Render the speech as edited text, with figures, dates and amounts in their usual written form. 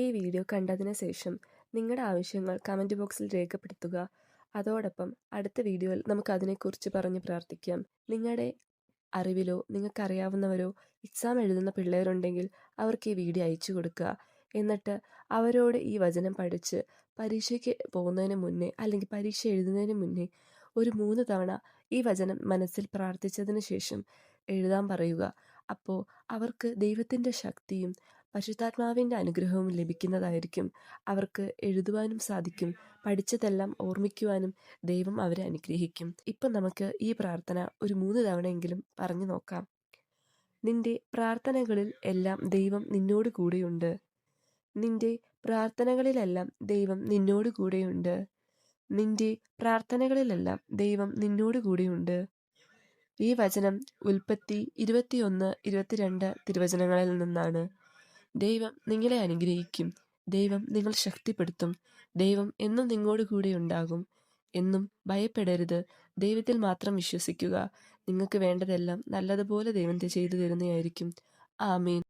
ഈ വീഡിയോ കണ്ടതിന് ശേഷം നിങ്ങളുടെ ആവശ്യങ്ങൾ കമൻറ്റ് ബോക്സിൽ രേഖപ്പെടുത്തുക. അതോടൊപ്പം അടുത്ത വീഡിയോയിൽ നമുക്ക് അതിനെക്കുറിച്ച് പറഞ്ഞ് പ്രാർത്ഥിക്കാം. നിങ്ങളുടെ അറിവിലോ നിങ്ങൾക്കറിയാവുന്നവരോ എക്സാം എഴുതുന്ന പിള്ളേരുണ്ടെങ്കിൽ അവർക്ക് ഈ വീഡിയോ അയച്ചു കൊടുക്കുക. എന്നിട്ട് അവരോട് ഈ വചനം പഠിച്ച് പരീക്ഷയ്ക്ക് പോകുന്നതിന് മുന്നേ അല്ലെങ്കിൽ പരീക്ഷ എഴുതുന്നതിന് മുന്നേ ഒരു 3 തവണ ഈ വചനം മനസ്സിൽ പ്രാർത്ഥിച്ചതിന് ശേഷം എഴുതാൻ പറയുക. അപ്പോൾ അവർക്ക് ദൈവത്തിൻ്റെ ശക്തിയും പരിശുദ്ധാത്മാവിൻ്റെ അനുഗ്രഹവും ലഭിക്കുന്നതായിരിക്കും. അവർക്ക് എഴുതുവാനും സാധിക്കും. പഠിച്ചതെല്ലാം ഓർമ്മിക്കുവാനും ദൈവം അവരെ അനുഗ്രഹിക്കും. ഇപ്പം നമുക്ക് ഈ പ്രാർത്ഥന ഒരു 3 തവണയെങ്കിലും പറഞ്ഞു നോക്കാം. നിന്റെ പ്രാർത്ഥനകളിൽ എല്ലാം ദൈവം നിന്നോട് കൂടെയുണ്ട്. നിന്റെ പ്രാർത്ഥനകളിലെല്ലാം ദൈവം നിന്നോട് കൂടെയുണ്ട്. നിന്റെ പ്രാർത്ഥനകളിലെല്ലാം ദൈവം നിന്നോട് കൂടെയുണ്ട്. ഈ വചനം ഉൽപ്പത്തി 21-22 തിരുവചനങ്ങളിൽ നിന്നാണ്. ദൈവം നിങ്ങളെ അനുഗ്രഹിക്കും. ദൈവം നിങ്ങളെ ശക്തിപ്പെടുത്തും. ദൈവം എന്നും നിങ്ങളോട് കൂടെ ഉണ്ടാകും. എന്നും ഭയപ്പെടരുത്. ദൈവത്തിൽ മാത്രം വിശ്വസിക്കുക. നിങ്ങൾക്ക് വേണ്ടതെല്ലാം നല്ലതുപോലെ ദൈവം ചെയ്തു തരുന്നതായിരിക്കും. ആമേൻ.